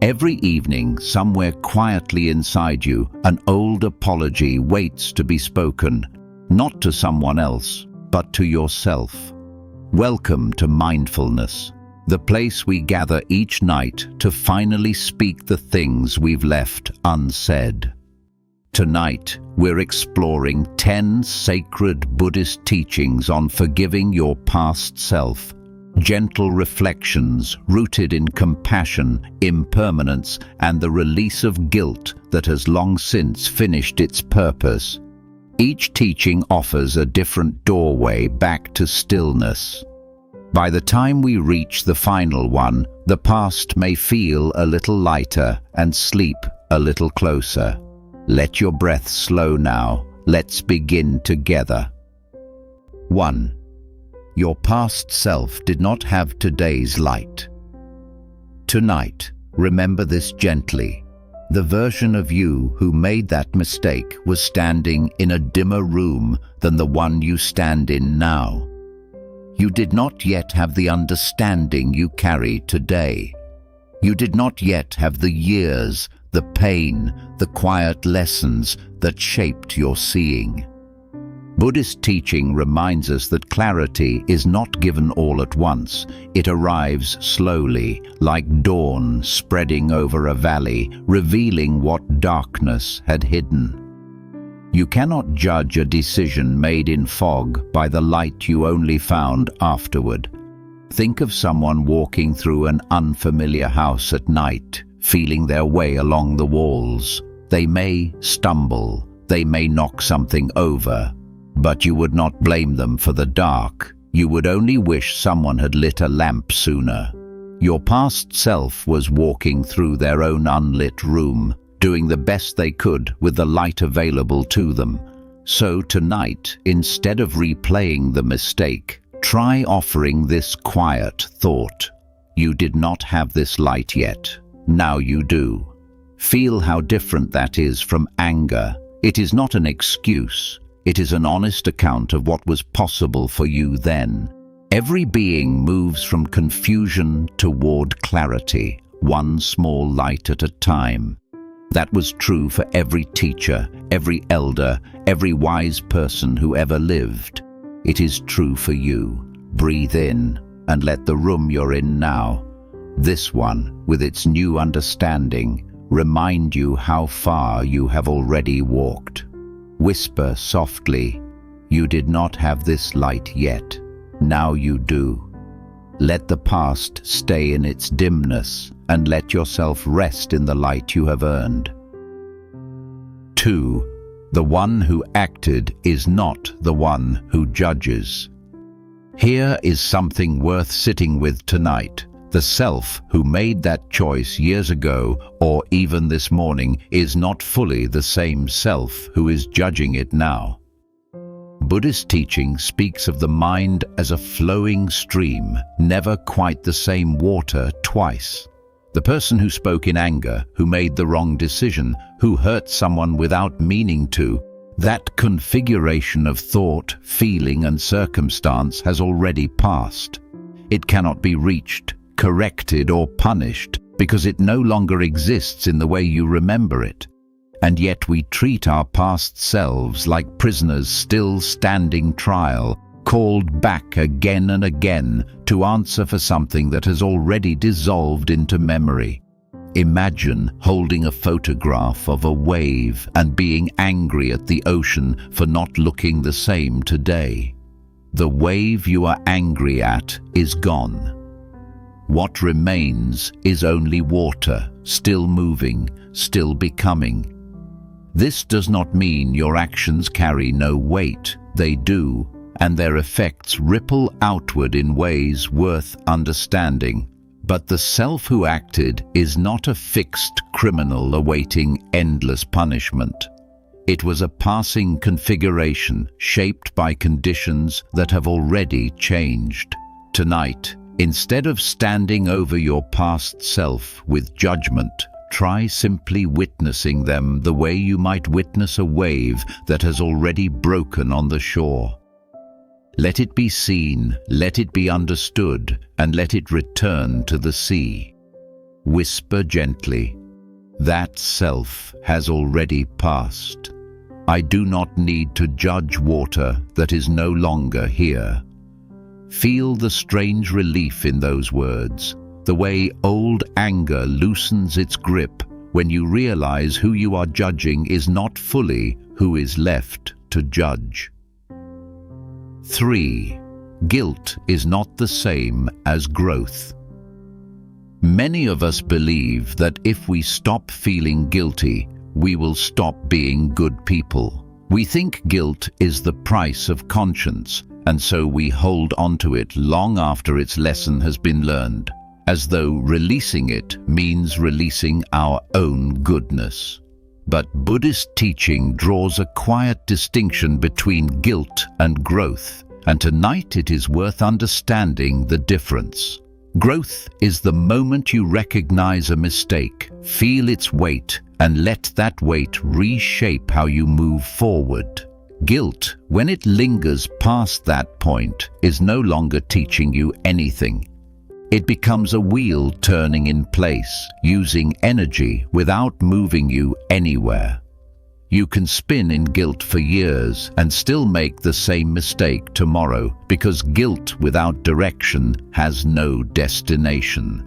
Every evening, somewhere quietly inside you, an old apology waits to be spoken, not to someone else, but to yourself. Welcome to Mindfulness, the place we gather each night to finally speak the things we've left unsaid. Tonight, we're exploring 10 sacred Buddhist teachings on forgiving your past self, gentle reflections rooted in compassion, impermanence, and the release of guilt that has long since finished its purpose. Each teaching offers a different doorway back to stillness. By the time we reach the final one, the past may feel a little lighter and sleep a little closer. Let your breath slow now. Let's begin together. 1. Your past self did not have today's light. Tonight, remember this gently. The version of you who made that mistake was standing in a dimmer room than the one you stand in now. You did not yet have the understanding you carry today. You did not yet have the years, the pain, the quiet lessons that shaped your seeing. Buddhist teaching reminds us that clarity is not given all at once. It arrives slowly, like dawn spreading over a valley, revealing what darkness had hidden. You cannot judge a decision made in fog by the light you only found afterward. Think of someone walking through an unfamiliar house at night, feeling their way along the walls. They may stumble, they may knock something over, but you would not blame them for the dark. You would only wish someone had lit a lamp sooner. Your past self was walking through their own unlit room, doing the best they could with the light available to them. So tonight, instead of replaying the mistake, try offering this quiet thought. You did not have this light yet. Now you do. Feel how different that is from anger. It is not an excuse. It is an honest account of what was possible for you then. Every being moves from confusion toward clarity, one small light at a time. That was true for every teacher, every elder, every wise person who ever lived. It is true for you. Breathe in and let the room you're in now, this one, with its new understanding, remind you how far you have already walked. Whisper softly, you did not have this light yet. Now you do. Let the past stay in its dimness and let yourself rest in the light you have earned. 2. The one who acted is not the one who judges. Here is something worth sitting with tonight. The self who made that choice years ago or even this morning is not fully the same self who is judging it now. Buddhist teaching speaks of the mind as a flowing stream, never quite the same water twice. The person who spoke in anger, who made the wrong decision, who hurt someone without meaning to, that configuration of thought, feeling, and circumstance has already passed. It cannot be reached, corrected, or punished because it no longer exists in the way you remember it. And yet we treat our past selves like prisoners still standing trial, called back again and again to answer for something that has already dissolved into memory. Imagine holding a photograph of a wave and being angry at the ocean for not looking the same today. The wave you are angry at is gone. What remains is only water, still moving, still becoming. This does not mean your actions carry no weight. They do, and their effects ripple outward in ways worth understanding. But the self who acted is not a fixed criminal awaiting endless punishment. It was a passing configuration shaped by conditions that have already changed. Tonight, instead of standing over your past self with judgment, try simply witnessing them the way you might witness a wave that has already broken on the shore. Let it be seen, let it be understood, and let it return to the sea. Whisper gently, "That self has already passed. I do not need to judge water that is no longer here." Feel the strange relief in those words, the way old anger loosens its grip when you realize who you are judging is not fully who is left to judge. 3. Guilt is not the same as growth. Many of us believe that if we stop feeling guilty, we will stop being good people. We think guilt is the price of conscience, and so we hold onto it long after its lesson has been learned, as though releasing it means releasing our own goodness. But Buddhist teaching draws a quiet distinction between guilt and growth, and tonight it is worth understanding the difference. Growth is the moment you recognize a mistake, feel its weight, and let that weight reshape how you move forward. Guilt, when it lingers past that point, is no longer teaching you anything. It becomes a wheel turning in place, using energy without moving you anywhere. You can spin in guilt for years and still make the same mistake tomorrow, because guilt without direction has no destination.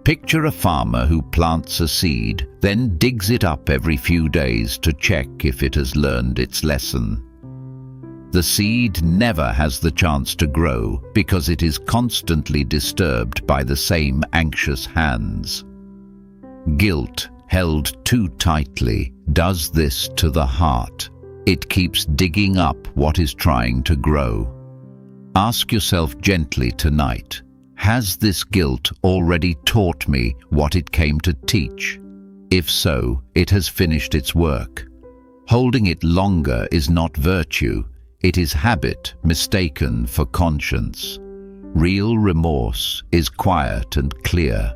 Picture a farmer who plants a seed, then digs it up every few days to check if it has learned its lesson. The seed never has the chance to grow because it is constantly disturbed by the same anxious hands. Guilt, held too tightly, does this to the heart. It keeps digging up what is trying to grow. Ask yourself gently tonight, has this guilt already taught me what it came to teach? If so, it has finished its work. Holding it longer is not virtue, it is habit mistaken for conscience. Real remorse is quiet and clear.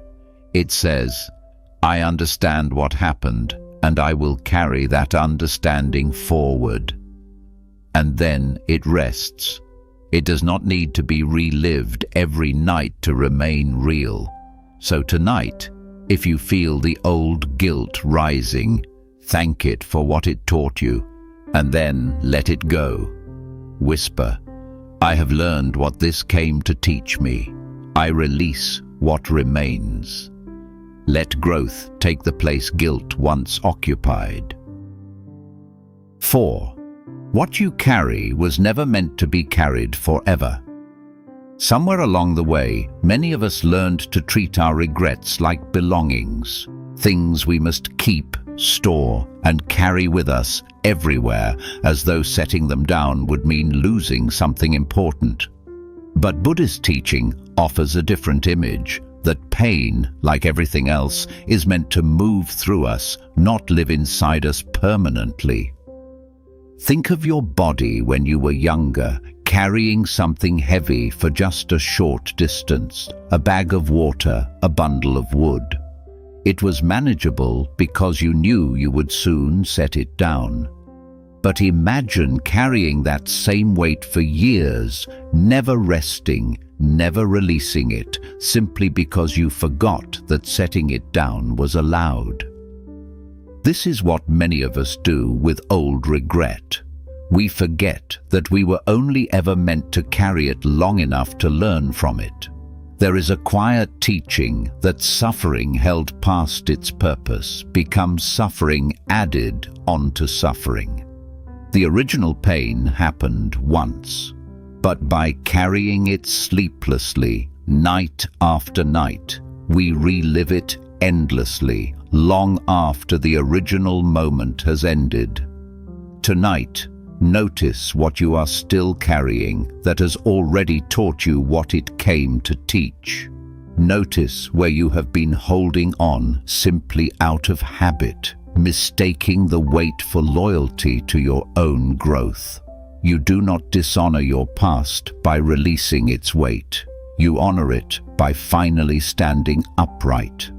It says, "I understand what happened, and I will carry that understanding forward." And then it rests. It does not need to be relived every night to remain real. So tonight, if you feel the old guilt rising, thank it for what it taught you, and then let it go. Whisper, "I have learned what this came to teach me. I release what remains." Let growth take the place guilt once occupied. 4. What you carry was never meant to be carried forever. Somewhere along the way, many of us learned to treat our regrets like belongings, things we must keep, store, and carry with us everywhere, as though setting them down would mean losing something important. But Buddhist teaching offers a different image, that pain, like everything else, is meant to move through us, not live inside us permanently. Think of your body when you were younger, carrying something heavy for just a short distance, a bag of water, a bundle of wood. It was manageable because you knew you would soon set it down. But imagine carrying that same weight for years, never resting, never releasing it, simply because you forgot that setting it down was allowed. This is what many of us do with old regret. We forget that we were only ever meant to carry it long enough to learn from it. There is a quiet teaching that suffering held past its purpose becomes suffering added onto suffering. The original pain happened once, but by carrying it sleeplessly, night after night, we relive it endlessly, long after the original moment has ended. Tonight, notice what you are still carrying that has already taught you what it came to teach. Notice where you have been holding on simply out of habit, mistaking the weight for loyalty to your own growth. You do not dishonor your past by releasing its weight. You honor it by finally standing upright.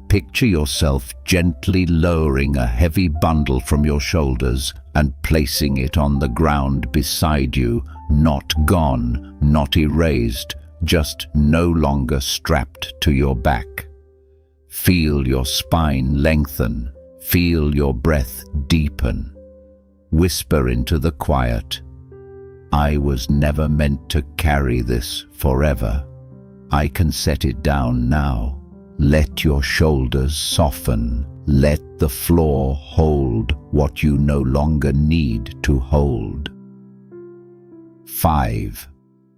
Picture yourself gently lowering a heavy bundle from your shoulders and placing it on the ground beside you, not gone, not erased, just no longer strapped to your back. Feel your spine lengthen. Feel your breath deepen. Whisper into the quiet, I was never meant to carry this forever. I can set it down now. Let your shoulders soften. Let the floor hold what you no longer need to hold. 5.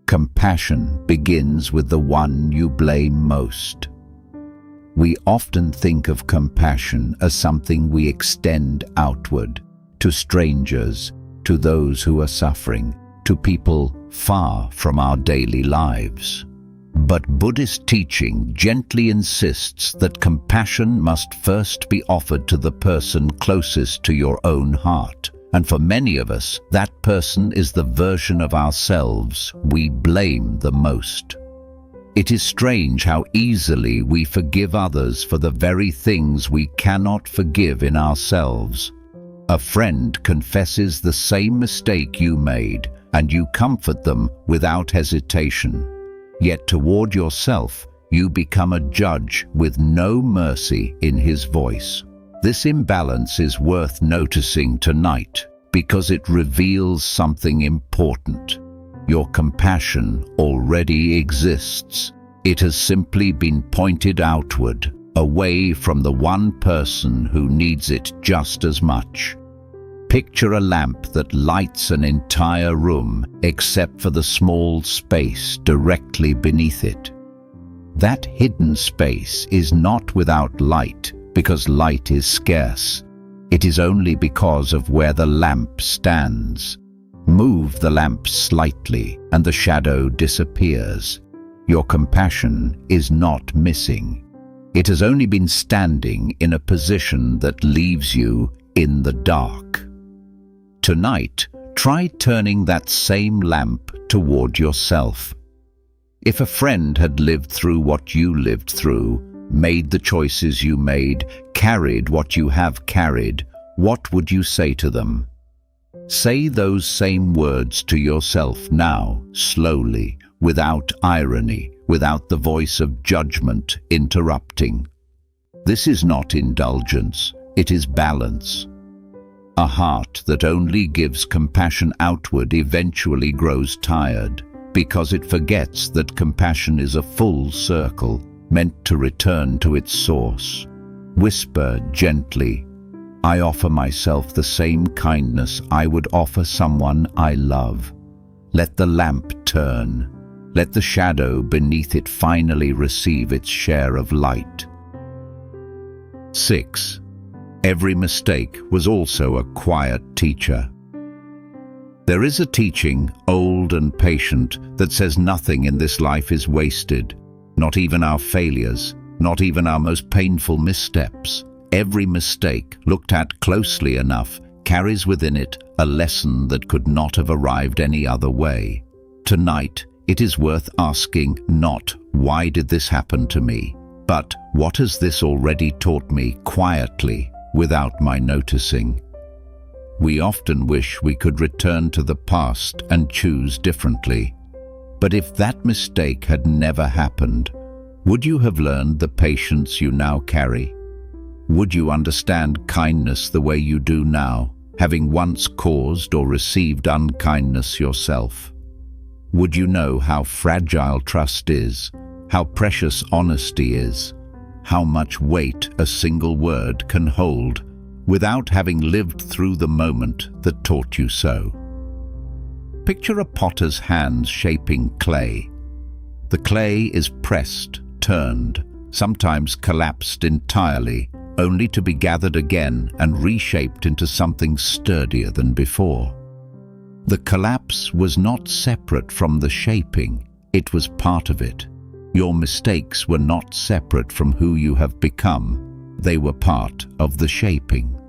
Compassion begins with the one you blame most. We often think of compassion as something we extend outward, to strangers, to those who are suffering, to people far from our daily lives. But Buddhist teaching gently insists that compassion must first be offered to the person closest to your own heart. And for many of us, that person is the version of ourselves we blame the most. It is strange how easily we forgive others for the very things we cannot forgive in ourselves. A friend confesses the same mistake you made, and you comfort them without hesitation. Yet toward yourself, you become a judge with no mercy in his voice. This imbalance is worth noticing tonight because it reveals something important. Your compassion already exists. It has simply been pointed outward, away from the one person who needs it just as much. Picture a lamp that lights an entire room except for the small space directly beneath it. That hidden space is not without light because light is scarce. It is only because of where the lamp stands. Move the lamp slightly and the shadow disappears. Your compassion is not missing. It has only been standing in a position that leaves you in the dark. Tonight, try turning that same lamp toward yourself. If a friend had lived through what you lived through, made the choices you made, carried what you have carried, what would you say to them? Say those same words to yourself now, slowly, without irony, without the voice of judgment interrupting. This is not indulgence, it is balance. A heart that only gives compassion outward eventually grows tired, because it forgets that compassion is a full circle, meant to return to its source. Whisper gently, I offer myself the same kindness I would offer someone I love. Let the lamp turn. Let the shadow beneath it finally receive its share of light. 6. Every mistake was also a quiet teacher. There is a teaching, old and patient, that says nothing in this life is wasted, not even our failures, not even our most painful missteps. Every mistake, looked at closely enough, carries within it a lesson that could not have arrived any other way. Tonight, it is worth asking not, why did this happen to me, but what has this already taught me quietly, without my noticing? We often wish we could return to the past and choose differently. But if that mistake had never happened, would you have learned the patience you now carry? Would you understand kindness the way you do now, having once caused or received unkindness yourself? Would you know how fragile trust is, how precious honesty is, how much weight a single word can hold without having lived through the moment that taught you so? Picture a potter's hands shaping clay. The clay is pressed, turned, sometimes collapsed entirely, only to be gathered again and reshaped into something sturdier than before. The collapse was not separate from the shaping, it was part of it. Your mistakes were not separate from who you have become, they were part of the shaping.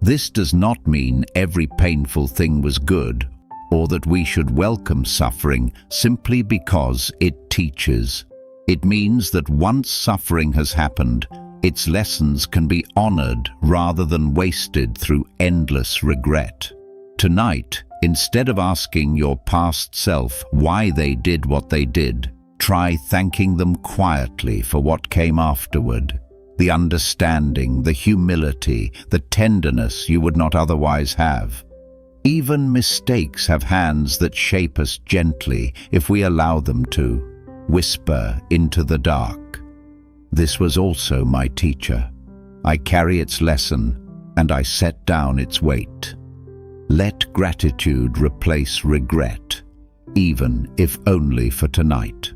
This does not mean every painful thing was good, or that we should welcome suffering simply because it teaches. It means that once suffering has happened, its lessons can be honored rather than wasted through endless regret. Tonight, instead of asking your past self why they did what they did, try thanking them quietly for what came afterward. the understanding, the humility, the tenderness you would not otherwise have. Even mistakes have hands that shape us gently if we allow them to, whisper into the dark. This was also my teacher. I carry its lesson, and I set down its weight. Let gratitude replace regret, even if only for tonight.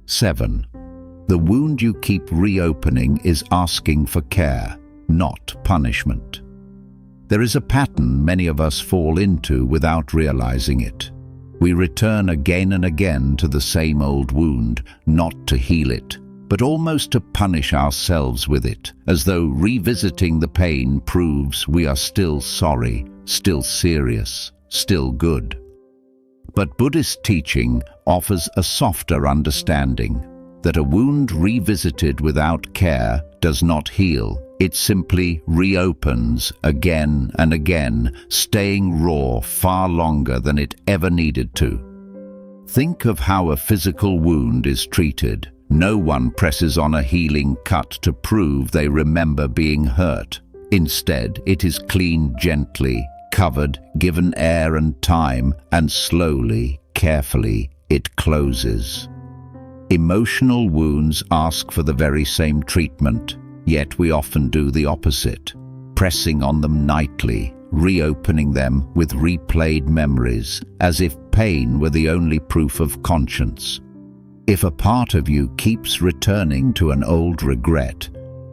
7. The wound you keep reopening is asking for care, not punishment. There is a pattern many of us fall into without realizing it. We return again and again to the same old wound, not to heal it, but almost to punish ourselves with it, as though revisiting the pain proves we are still sorry, still serious, still good. But Buddhist teaching offers a softer understanding, that a wound revisited without care does not heal. It simply reopens again and again, staying raw far longer than it ever needed to. Think of how a physical wound is treated. No one presses on a healing cut to prove they remember being hurt. Instead, it is cleaned gently, covered, given air and time, and slowly, carefully, it closes. Emotional wounds ask for the very same treatment, yet we often do the opposite, pressing on them nightly, reopening them with replayed memories, as if pain were the only proof of conscience. If a part of you keeps returning to an old regret,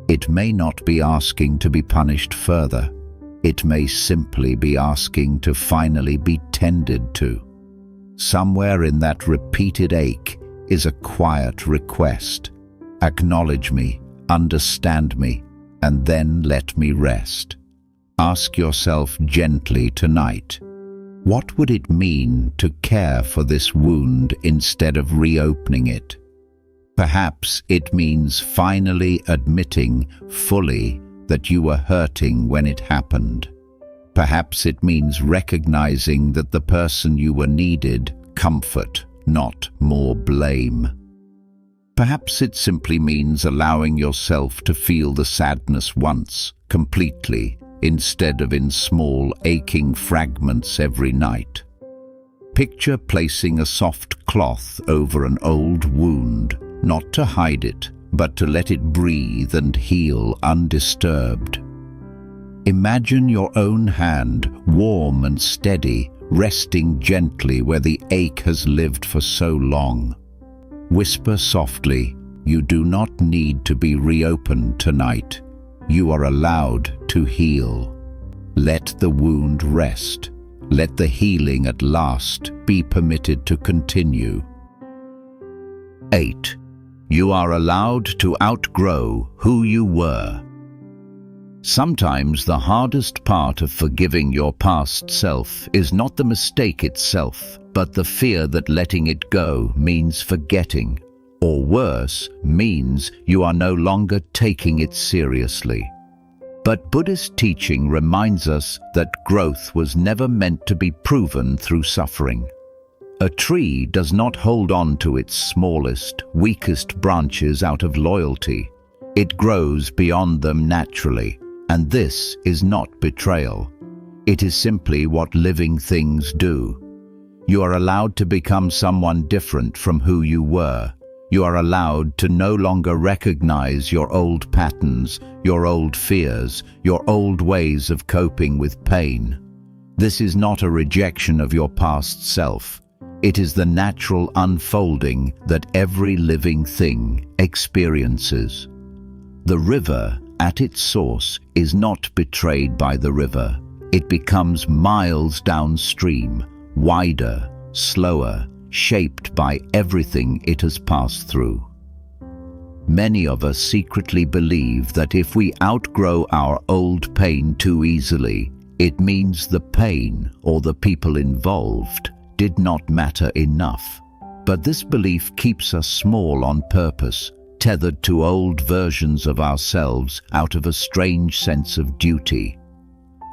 it may not be asking to be punished further. It may simply be asking to finally be tended to. Somewhere in that repeated ache is a quiet request. Acknowledge me, understand me, and then let me rest. Ask yourself gently tonight, what would it mean to care for this wound instead of reopening it? Perhaps it means finally admitting fully that you were hurting when it happened. Perhaps it means recognizing that the person you were needed comfort, not more blame. Perhaps it simply means allowing yourself to feel the sadness once, completely, instead of in small, aching fragments every night. Picture placing a soft cloth over an old wound, not to hide it, but to let it breathe and heal undisturbed. Imagine your own hand, warm and steady, resting gently where the ache has lived for so long. Whisper softly, you do not need to be reopened tonight. You are allowed to heal. Let the wound rest. Let the healing at last be permitted to continue. 8. You are allowed to outgrow who you were. Sometimes the hardest part of forgiving your past self is not the mistake itself, but the fear that letting it go means forgetting, or worse, means you are no longer taking it seriously. But Buddhist teaching reminds us that growth was never meant to be proven through suffering. A tree does not hold on to its smallest, weakest branches out of loyalty. It grows beyond them naturally. And this is not betrayal. It is simply what living things do. You are allowed to become someone different from who you were. You are allowed to no longer recognize your old patterns, your old fears, your old ways of coping with pain. This is not a rejection of your past self. It is the natural unfolding that every living thing experiences. The river, at its source, is not betrayed by the river. It becomes miles downstream, wider, slower, shaped by everything it has passed through. Many of us secretly believe that if we outgrow our old pain too easily, it means the pain or the people involved did not matter enough. But this belief keeps us small on purpose, tethered to old versions of ourselves out of a strange sense of duty.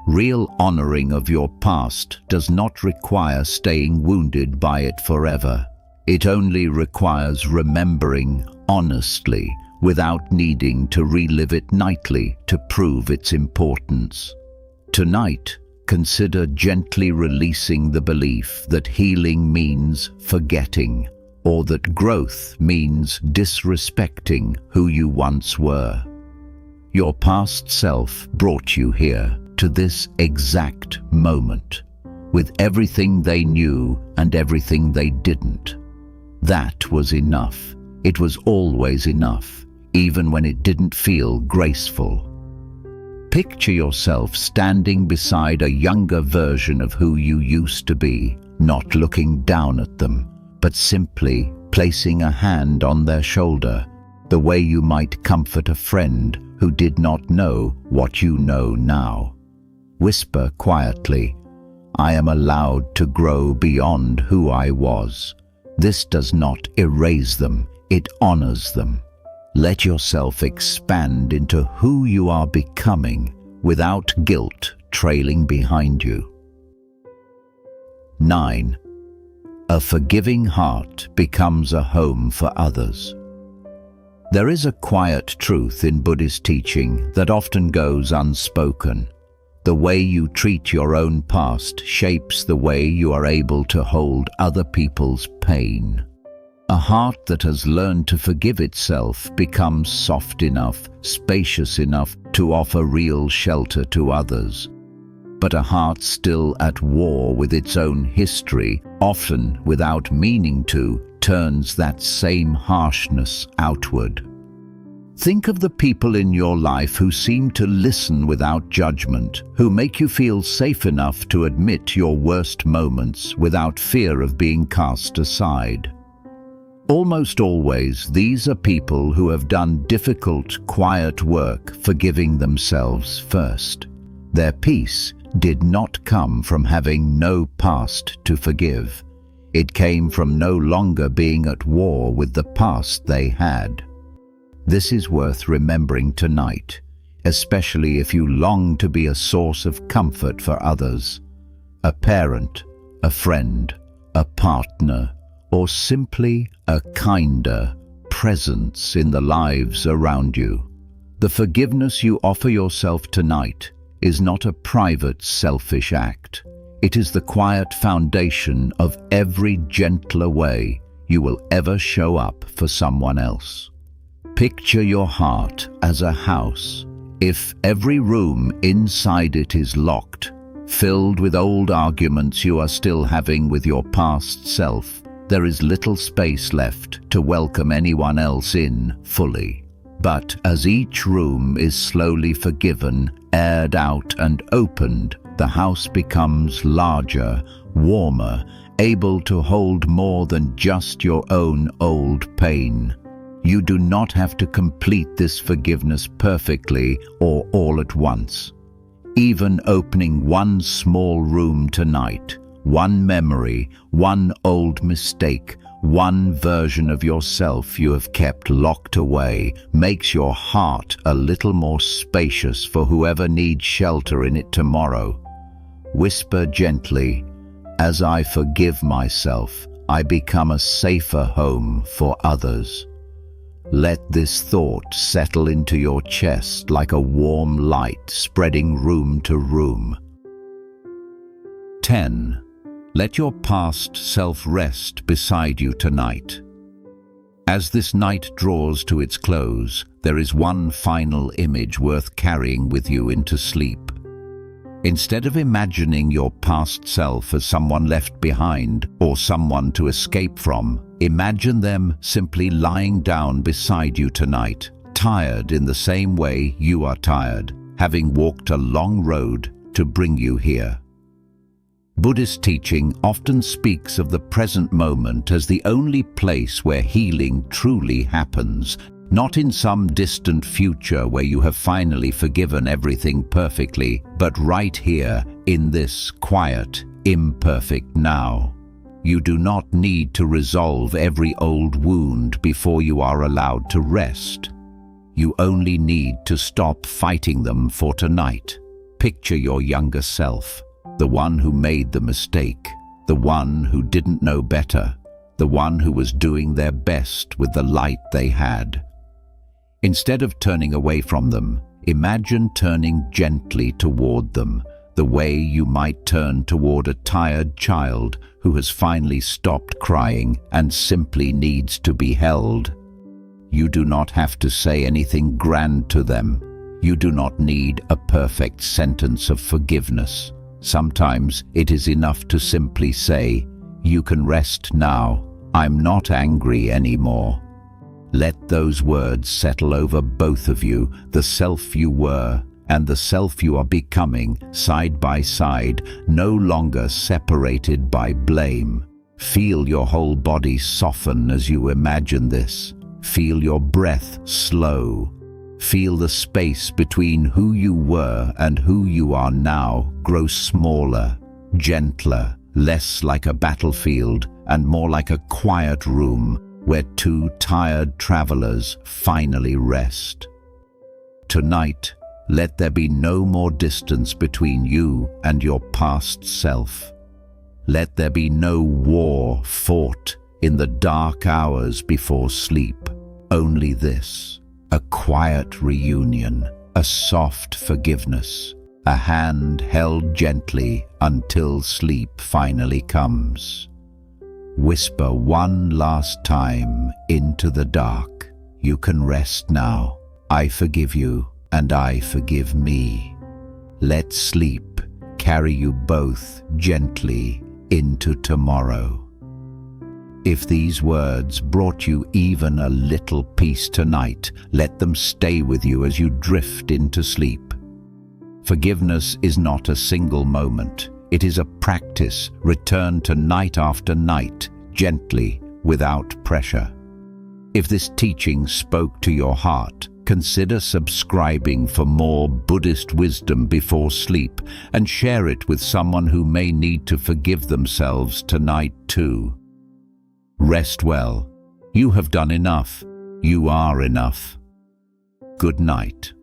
Real honoring of your past does not require staying wounded by it forever. It only requires remembering, honestly, without needing to relive it nightly to prove its importance. Tonight, consider gently releasing the belief that healing means forgetting, or that growth means disrespecting who you once were. Your past self brought you here, to this exact moment, with everything they knew and everything they didn't. That was enough. It was always enough, even when it didn't feel graceful. Picture yourself standing beside a younger version of who you used to be, not looking down at them, but simply placing a hand on their shoulder, the way you might comfort a friend who did not know what you know now. Whisper quietly, "I am allowed to grow beyond who I was." This does not erase them, it honors them. Let yourself expand into who you are becoming without guilt trailing behind you. 9. A forgiving heart becomes a home for others. There is a quiet truth in Buddhist teaching that often goes unspoken. The way you treat your own past shapes the way you are able to hold other people's pain. A heart that has learned to forgive itself becomes soft enough, spacious enough to offer real shelter to others. But a heart still at war with its own history, often without meaning to, turns that same harshness outward. Think of the people in your life who seem to listen without judgment, who make you feel safe enough to admit your worst moments without fear of being cast aside. Almost always, these are people who have done difficult, quiet work forgiving themselves first. Their peace did not come from having no past to forgive. It came from no longer being at war with the past they had. This is worth remembering tonight, especially if you long to be a source of comfort for others. A parent, a friend, a partner, or simply a kinder presence in the lives around you. The forgiveness you offer yourself tonight is not a private, selfish act. It is the quiet foundation of every gentler way you will ever show up for someone else. Picture your heart as a house. If every room inside it is locked, filled with old arguments you are still having with your past self, there is little space left to welcome anyone else in fully. But as each room is slowly forgiven, aired out and opened, the house becomes larger, warmer, able to hold more than just your own old pain. You do not have to complete this forgiveness perfectly or all at once. Even opening one small room tonight, one memory, one old mistake, one version of yourself you have kept locked away, makes your heart a little more spacious for whoever needs shelter in it tomorrow. Whisper gently, "As I forgive myself, I become a safer home for others." Let this thought settle into your chest like a warm light spreading room to room. 10. Let your past self rest beside you tonight. As this night draws to its close, there is one final image worth carrying with you into sleep. Instead of imagining your past self as someone left behind or someone to escape from, imagine them simply lying down beside you tonight, tired in the same way you are tired, having walked a long road to bring you here. Buddhist teaching often speaks of the present moment as the only place where healing truly happens, not in some distant future where you have finally forgiven everything perfectly, but right here in this quiet, imperfect now. You do not need to resolve every old wound before you are allowed to rest. You only need to stop fighting them for tonight. Picture your younger self, the one who made the mistake, the one who didn't know better, the one who was doing their best with the light they had. Instead of turning away from them, imagine turning gently toward them, the way you might turn toward a tired child who has finally stopped crying and simply needs to be held. You do not have to say anything grand to them. You do not need a perfect sentence of forgiveness. Sometimes it is enough to simply say, "You can rest now. I'm not angry anymore." Let those words settle over both of you, the self you were and the self you are becoming, side by side, no longer separated by blame. Feel your whole body soften as you imagine this. Feel your breath slow. Feel the space between who you were and who you are now grow smaller, gentler, less like a battlefield and more like a quiet room where two tired travelers finally rest. Tonight, let there be no more distance between you and your past self. Let there be no war fought in the dark hours before sleep. Only this, a quiet reunion, a soft forgiveness, a hand held gently until sleep finally comes. Whisper one last time into the dark, "You can rest now. I forgive you and I forgive me." Let sleep carry you both gently into tomorrow. If these words brought you even a little peace tonight, let them stay with you as you drift into sleep. Forgiveness is not a single moment. It is a practice returned to night after night, gently, without pressure. If this teaching spoke to your heart, consider subscribing for more Buddhist wisdom before sleep and share it with someone who may need to forgive themselves tonight too. Rest well. You have done enough. You are enough. Good night.